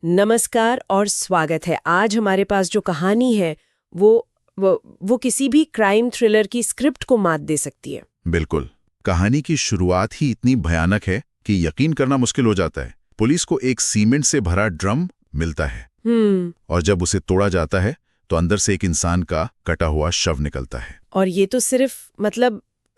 नमस्कार और स्वागत है। आज हमारे पास जो कहानी है वो किसी भी क्राइम थ्रिलर की स्क्रिप्ट को मात दे सकती है। बिल्कुल। कहानी की शुरुआत ही इतनी भयानक है कि यकीन करना मुश्किल हो जाता है। पुलिस को एक सीमेंट से भरा ड्रम मिलता है और जब उसे तोड़ा जाता है तो अंदर से एक इंसान का कटा हुआ शव निकलता है। और ये तो सिर्फ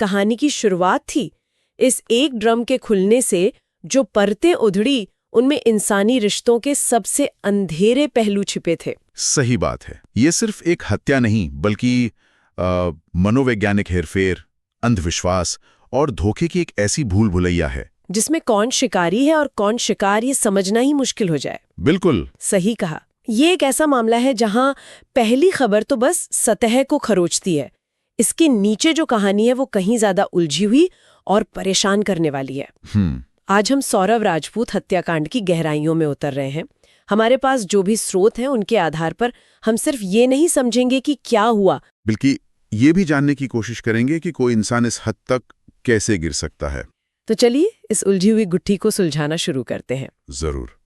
कहानी की शुरुआत थी। इस एक ड्रम के खुलने से जो परतें उधड़ी उनमें इंसानी रिश्तों के सबसे अंधेरे पहलू छिपे थे। सही बात है। ये सिर्फ एक हत्या नहीं बल्कि मनोवैज्ञानिक हेरफेर, अंधविश्वास और धोखे की एक ऐसी भूल भुलैया है जिसमें कौन शिकारी है और कौन शिकार ये समझना ही मुश्किल हो जाए। बिल्कुल सही कहा। ये एक ऐसा मामला है जहां पहली खबर तो बस सतह को खरोचती है। इसके नीचे जो कहानी है वो कहीं ज्यादा उलझी हुई और परेशान करने वाली है। आज हम सौरव राजपूत हत्याकांड की गहराइयों में उतर रहे हैं। हमारे पास जो भी स्रोत हैं उनके आधार पर हम सिर्फ ये नहीं समझेंगे कि क्या हुआ, बल्कि ये भी जानने की कोशिश करेंगे कि कोई इंसान इस हद तक कैसे गिर सकता है। तो चलिए इस उलझी हुई गुत्थी को सुलझाना शुरू करते हैं। जरूर।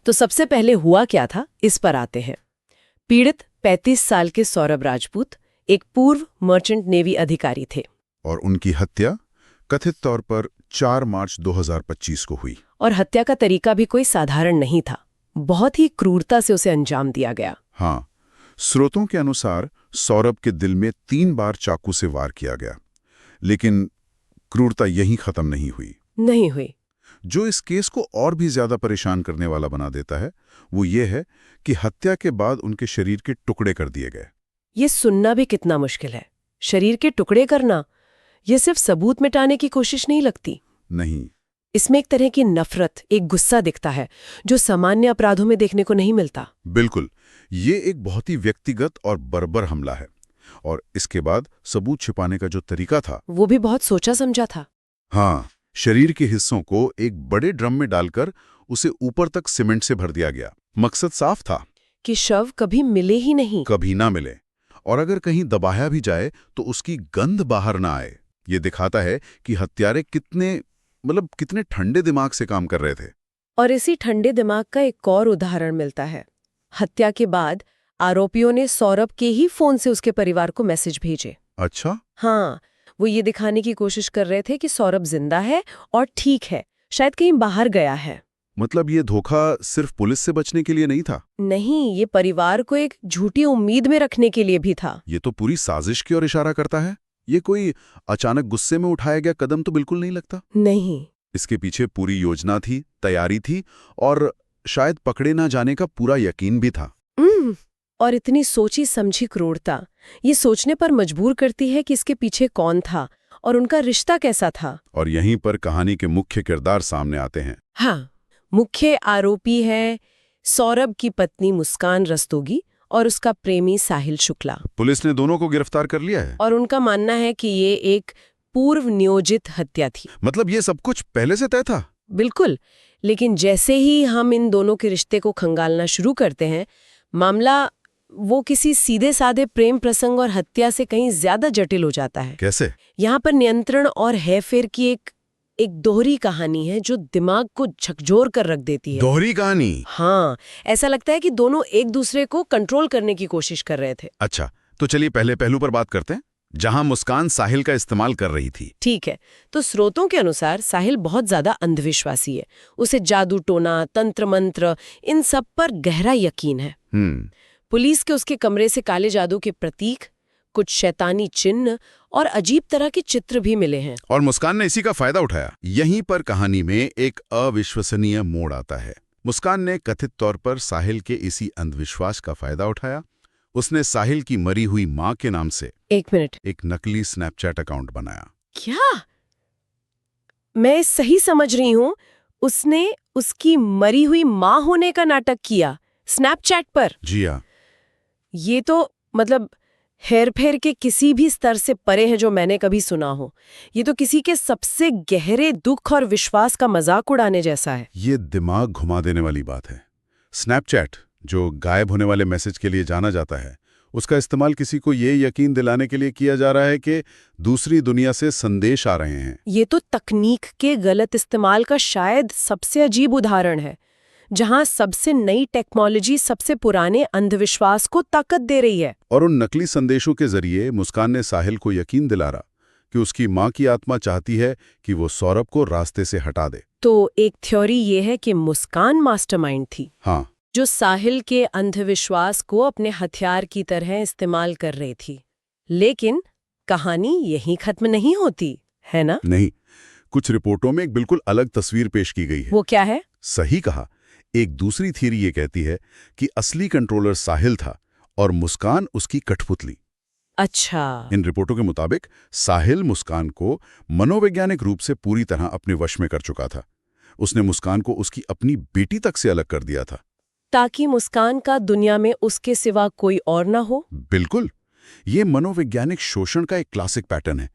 तो सबसे पहले हुआ क्या था, इस पर आते हैं। पीड़ित 35 साल के सौरव राजपूत एक पूर्व मर्चेंट नेवी अधिकारी थे और उनकी हत्या कथित तौर पर 4 मार्च 2025 को हुई। और हत्या का तरीका भी कोई साधारण नहीं था। बहुत ही क्रूरता से उसे अंजाम दिया गया। हाँ, स्रोतों के अनुसार सौरभ के दिल में 3 बार चाकू से वार किया गया। लेकिन क्रूरता यहीं खत्म नहीं हुई। जो इस केस को और भी ज्यादा परेशान करने वाला बना देता है वो ये है कि हत्या के बाद उनके शरीर के टुकड़े कर दिए गए। ये सुनना भी कितना मुश्किल है। शरीर के टुकड़े करना, ये सिर्फ सबूत मिटाने की कोशिश नहीं लगती। नहीं, इसमें एक तरह की नफरत, एक गुस्सा दिखता है जो सामान्य अपराधों में देखने को नहीं मिलता। बिल्कुल। ये एक बहुत ही व्यक्तिगत और बर्बर हमला है। और इसके बाद सबूत छिपाने का जो तरीका था वो भी बहुत सोचा समझा था। हाँ, शरीर के हिस्सों को एक बड़े ड्रम में डालकर उसे ऊपर तक सीमेंट से भर दिया गया। मकसद साफ था कि शव कभी मिले ही नहीं, कभी ना मिले, और अगर कहीं दबाया भी जाए तो उसकी गंध बाहर ना आए। ये दिखाता है कि हत्यारे कितने ठंडे दिमाग से काम कर रहे थे। और इसी ठंडे दिमाग का एक और उदाहरण मिलता है। हत्या के बाद आरोपियों ने सौरभ के ही फोन से उसके परिवार को मैसेज भेजे। अच्छा? हाँ, वो ये दिखाने की कोशिश कर रहे थे कि सौरभ जिंदा है और ठीक है, शायद कहीं बाहर गया है। मतलब ये धोखा सिर्फ पुलिस से बचने के लिए नहीं था? नहीं, ये परिवार को एक झूठी उम्मीद में रखने के लिए भी था। ये तो पूरी साजिश की ओर इशारा करता है। ये कोई अचानक गुस्से में उठाया गया कदम तो बिल्कुल नहीं लगता। नहीं, इसके पीछे पूरी योजना थी, तैयारी थी और शायद पकड़े ना जाने का पूरा यकीन भी था। और इतनी सोची समझी क्रूरता ये सोचने पर मजबूर करती है कि इसके पीछे कौन था और उनका रिश्ता कैसा था। और यहीं पर कहानी के मुख्य किरदार सामने आते हैं। हाँ, मुख्य आरोपी है सौरभ की पत्नी मुस्कान रस्तोगी और उसका प्रेमी साहिल शुक्ला। पुलिस ने दोनों को गिरफ्तार कर लिया है और उनका मानना है कि ये एक पूर्व नियोजित हत्या थी। मतलब ये सब कुछ पहले से तय था? बिल्कुल। लेकिन जैसे ही हम इन दोनों के रिश्ते को खंगालना शुरू करते हैं, मामला वो किसी सीधे साधे प्रेम प्रसंग और हत्या से कहीं ज्यादा जटिल हो जाता है। कैसे? यहाँ पर नियंत्रण और हेरफेर की एक दोहरी कहानी है जो दिमाग को झकझोर कर रख देती है। दोहरी कहानी? हाँ, ऐसा लगता है कि दोनों एक दूसरे को कंट्रोल करने की कोशिश कर रहे थे। अच्छा, तो चलिए पहले पहलू पर बात करते हैं, जहां मुस्कान साहिल का इस्तेमाल कर रही थी। ठीक है, तो स्रोतों के अनुसार साहिल बहुत ज्यादा अंधविश्वासी है। उसे जादू टोना, तंत्र मंत्र, इन सब पर गहरा यकीन है। पुलिस के उसके कमरे से काले जादू के प्रतीक, कुछ शैतानी चिन्ह और अजीब तरह के चित्र भी मिले हैं। और मुस्कान ने इसी का फायदा उठाया। यहीं पर कहानी में एक अविश्वसनीय मोड़ आता है। मुस्कान ने कथित तौर पर साहिल के इसी अंधविश्वास का फायदा उठाया। उसने साहिल की मरी हुई मां के नाम से एक नकली स्नैपचैट अकाउंट बनाया। क्या मैं सही समझ रही हूं? उसने उसकी मरी हुई मां होने का नाटक किया स्नैपचैट पर? जी हाँ। ये तो हेरफेर के किसी भी स्तर से परे है जो मैंने कभी सुना हो। ये तो किसी के सबसे गहरे दुख और विश्वास का मजाक उड़ाने जैसा है। ये दिमाग घुमा देने वाली बात है। स्नैपचैट, जो गायब होने वाले मैसेज के लिए जाना जाता है, उसका इस्तेमाल किसी को ये यकीन दिलाने के लिए किया जा रहा है कि दूसरी दुनिया से संदेश आ रहे हैं। ये तो तकनीक के गलत इस्तेमाल का शायद सबसे अजीब उदाहरण है। जहां सबसे नई टेक्नोलॉजी सबसे पुराने अंधविश्वास को ताकत दे रही है। और उन नकली संदेशों के जरिए मुस्कान ने साहिल को यकीन दिलाया कि उसकी माँ की आत्मा चाहती है कि वो सौरभ को रास्ते से हटा दे। तो एक थ्योरी ये है कि मुस्कान मास्टरमाइंड थी। हाँ, जो साहिल के अंधविश्वास को अपने हथियार की तरह इस्तेमाल कर रही थी। लेकिन कहानी यहीं खत्म नहीं होती, है ना? नहीं, कुछ रिपोर्टों में एक बिल्कुल अलग तस्वीर पेश की गई है। वो क्या है? सही कहा। एक दूसरी थियरी ये कहती है कि असली कंट्रोलर साहिल था और मुस्कान उसकी कठपुतली। अच्छा। इन रिपोर्टों के मुताबिक साहिल मुस्कान को मनोवैज्ञानिक रूप से पूरी तरह अपने वश में कर चुका था। उसने मुस्कान को उसकी अपनी बेटी तक से अलग कर दिया था, ताकि मुस्कान का दुनिया में उसके सिवा कोई और ना हो। बिल्कुल। ये मनोवैज्ञानिक शोषण का एक क्लासिक पैटर्न है।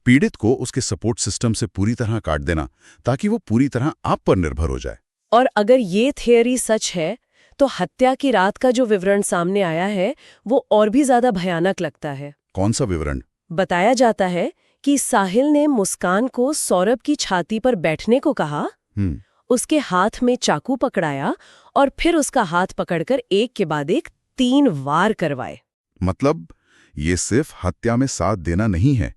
पीड़ित को उसके सपोर्ट सिस्टम से पूरी तरह काट देना ताकि वो पूरी तरह आप पर निर्भर हो जाए। और अगर ये थियरी सच है तो हत्या की रात का जो विवरण सामने आया है वो और भी ज्यादा भयानक लगता है। कौन सा विवरण? बताया जाता है कि साहिल ने मुस्कान को सौरभ की छाती पर बैठने को कहा, उसके हाथ में चाकू पकड़ाया और फिर उसका हाथ पकड़कर एक के बाद एक 3 वार करवाए। मतलब ये सिर्फ हत्या में साथ देना नहीं है,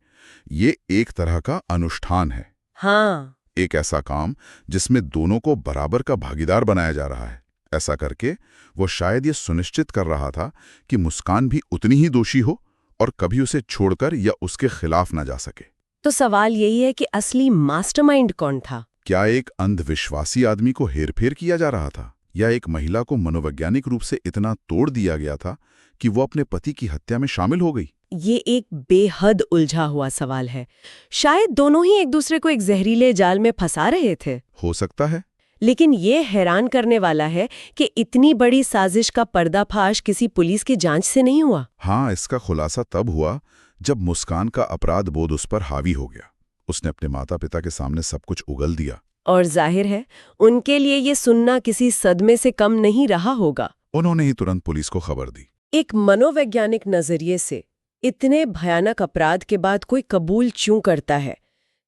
ये एक तरह का अनुष्ठान है। हाँ, एक ऐसा काम जिसमें दोनों को बराबर का भागीदार बनाया जा रहा है। ऐसा करके वो शायद ये सुनिश्चित कर रहा था कि मुस्कान भी उतनी ही दोषी हो और कभी उसे छोड़कर या उसके खिलाफ ना जा सके। तो सवाल यही है कि असली मास्टरमाइंड कौन था? क्या एक अंधविश्वासी आदमी को हेरफेर किया जा रहा था, या एक महिला को मनोवैज्ञानिक रूप से इतना तोड़ दिया गया था कि वो अपने पति की हत्या में शामिल हो गई? ये एक बेहद उलझा हुआ सवाल है। शायद दोनों ही एक दूसरे को एक जहरीले जाल में फंसा रहे थे। हो सकता है। लेकिन ये हैरान करने वाला है कि इतनी बड़ी साजिश का पर्दाफाश किसी पुलिस की जांच से नहीं हुआ। हाँ, इसका खुलासा तब हुआ जब मुस्कान का अपराध बोध उस पर हावी हो गया। उसने अपने माता पिता के सामने सब कुछ उगल दिया। और जाहिर है उनके लिए ये सुनना किसी सदमे से कम नहीं रहा होगा। उन्होंने ही तुरंत पुलिस को खबर दी। एक मनोवैज्ञानिक नजरिए से इतने भयानक अपराध के बाद कोई कबूल क्यों करता है?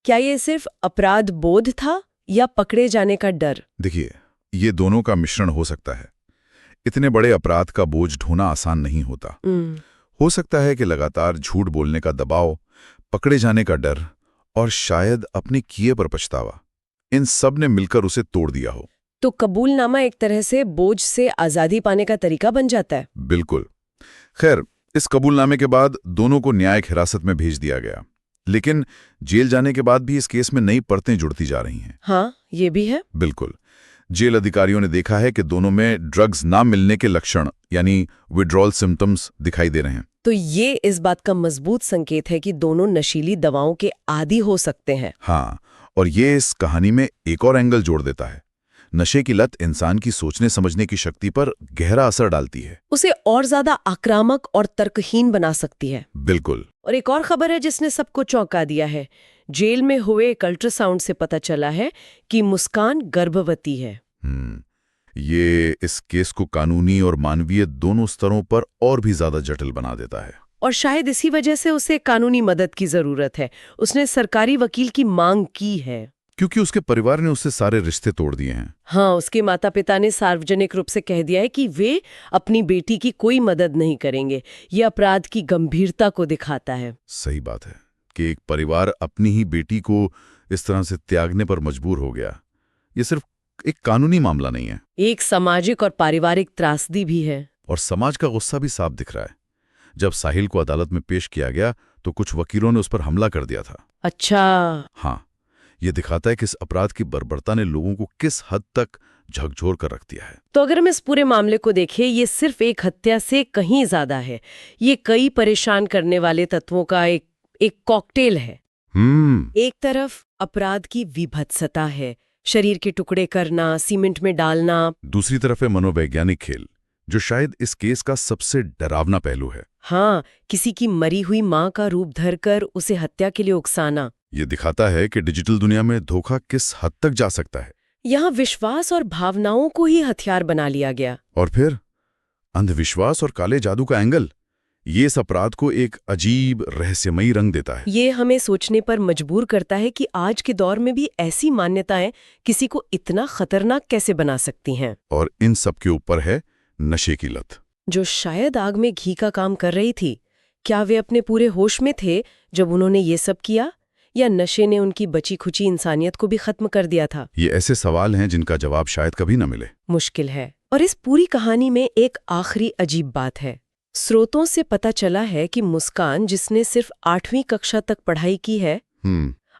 क्या ये सिर्फ अपराध बोध था या पकड़े जाने का डर? देखिए, ये दोनों का मिश्रण हो सकता है। इतने बड़े अपराध का बोझ ढोना आसान नहीं होता। हो सकता है कि लगातार झूठ बोलने का दबाव, पकड़े जाने का डर और शायद अपने किए पर पछतावा, इन सब ने मिलकर उसे तोड़ दिया हो। तो कबूलनामा एक तरह से बोझ से आजादी पाने का तरीका बन जाता है। बिल्कुल। खैर, इस कबूलनामे के बाद दोनों को न्यायिक हिरासत में भेज दिया गया, लेकिन जेल जाने के बाद भी इस केस में नई परतें जुड़ती जा रही हैं। हाँ, ये भी है। बिल्कुल। जेल अधिकारियों ने देखा है कि दोनों में ड्रग्स ना मिलने के लक्षण यानी विड्रॉल सिम्टम्स दिखाई दे रहे हैं। तो ये इस बात का मजबूत संकेत है कि दोनों नशीली दवाओं के आदी हो सकते हैं। हाँ, और ये इस कहानी में एक और एंगल जोड़ देता है। नशे की लत इंसान की सोचने समझने की शक्ति पर गहरा असर डालती है, उसे और ज्यादा आक्रामक और तर्कहीन बना सकती है। बिल्कुल। और एक और खबर है जिसने सबको चौंका दिया है। जेल में हुए एक अल्ट्रासाउंड से पता चला है कि मुस्कान गर्भवती है। ये इस केस को कानूनी और मानवीय दोनों स्तरों पर और भी ज्यादा जटिल बना देता है। और शायद इसी वजह से उसे कानूनी मदद की जरूरत है। उसने सरकारी वकील की मांग की है, क्योंकि उसके परिवार ने उससे सारे रिश्ते तोड़ दिए हैं। हाँ, उसके माता पिता ने सार्वजनिक रूप से कह दिया है कि वे अपनी बेटी की कोई मदद नहीं करेंगे। ये अपराध की गंभीरता को दिखाता है। सही बात है कि एक परिवार अपनी ही बेटी को इस तरह से त्यागने पर मजबूर हो गया। ये सिर्फ एक कानूनी मामला नहीं है, एक सामाजिक और पारिवारिक त्रासदी भी है। और समाज का गुस्सा भी साफ दिख रहा है। जब साहिल को अदालत में पेश किया गया तो कुछ वकीलों ने उस पर हमला कर दिया था। अच्छा। हाँ, ये दिखाता है कि इस अपराध की बर्बरता ने लोगों को किस हद तक झकझोर कर रख दिया है। तो अगर हम इस पूरे मामले को देखें, ये सिर्फ एक हत्या से कहीं ज्यादा है। ये कई परेशान करने वाले तत्वों का एक कॉकटेल है। एक तरफ अपराध की विभत्सता है, शरीर के टुकड़े करना, सीमेंट में डालना। दूसरी तरफ है मनोवैज्ञानिक खेल, जो शायद इस केस का सबसे डरावना पहलू है। हाँ, किसी की मरी हुई माँ का रूप धरकर उसे हत्या के लिए उकसाना। ये दिखाता है कि डिजिटल दुनिया में धोखा किस हद तक जा सकता है। यहाँ विश्वास और भावनाओं को ही हथियार बना लिया गया। और फिर अंधविश्वास और काले जादू का एंगल, ये इस अपराध को एक अजीब रहस्यमयी रंग देता है। ये हमें सोचने पर मजबूर करता है कि आज के दौर में भी ऐसी मान्यताएं किसी को इतना खतरनाक कैसे बना सकती हैं। और इन सब के ऊपर है नशे की लत, जो शायद आग में घी का काम कर रही थी। क्या वे अपने पूरे होश में थे जब उन्होंने ये सब किया, या नशे ने उनकी बची खुची इंसानियत को भी खत्म कर दिया था? ये ऐसे सवाल हैं जिनका जवाब शायद कभी न मिले। मुश्किल है। और इस पूरी कहानी में एक आखिरी अजीब बात है। स्रोतों से पता चला है कि मुस्कान, जिसने सिर्फ 8वीं कक्षा तक पढ़ाई की है,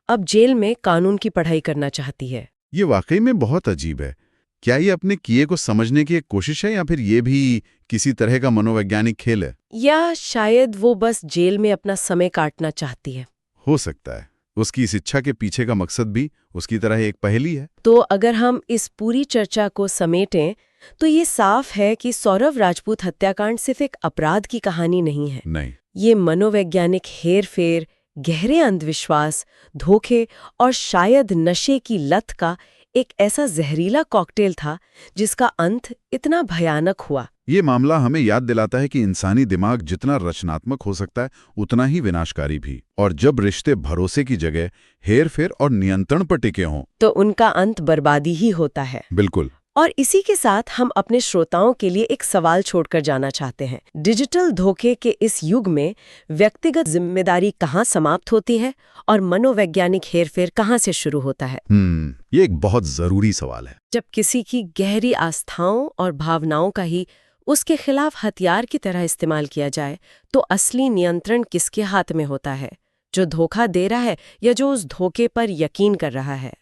अब जेल में कानून की पढ़ाई करना चाहती है। ये वाकई में बहुत अजीब है। क्या ये अपने किए को समझने की एक कोशिश है, या फिर ये भी किसी तरह का मनोवैज्ञानिक खेल है? या शायद वो बस जेल में अपना समय काटना चाहती है। हो सकता है उसकी इस इच्छा के पीछे का मकसद भी उसकी तरह एक पहेली है। तो अगर हम इस पूरी चर्चा को समेटें तो ये साफ है कि सौरव राजपूत हत्याकांड सिर्फ एक अपराध की कहानी नहीं है। नहीं, ये मनोवैज्ञानिक हेरफेर, गहरे अंधविश्वास, धोखे और शायद नशे की लत का एक ऐसा जहरीला कॉकटेल था जिसका अंत इतना भयानक हुआ। ये मामला हमें याद दिलाता है कि इंसानी दिमाग जितना रचनात्मक हो सकता है उतना ही विनाशकारी भी। और जब रिश्ते भरोसे की जगह हेरफेर और नियंत्रण पर टिके हों तो उनका अंत बर्बादी ही होता है। बिल्कुल। और इसी के साथ हम अपने श्रोताओं के लिए एक सवाल छोड़कर जाना चाहते हैं। डिजिटल धोखे के इस युग में व्यक्तिगत जिम्मेदारी कहाँ समाप्त होती है और मनोवैज्ञानिक हेरफेर कहाँ से शुरू होता है? ये एक बहुत जरूरी सवाल है। जब किसी की गहरी आस्थाओं और भावनाओं का ही उसके खिलाफ हथियार की तरह इस्तेमाल किया जाए, तो असली नियंत्रण किसके हाथ में होता है? जो धोखा दे रहा है या जो उस धोखे पर यकीन कर रहा है?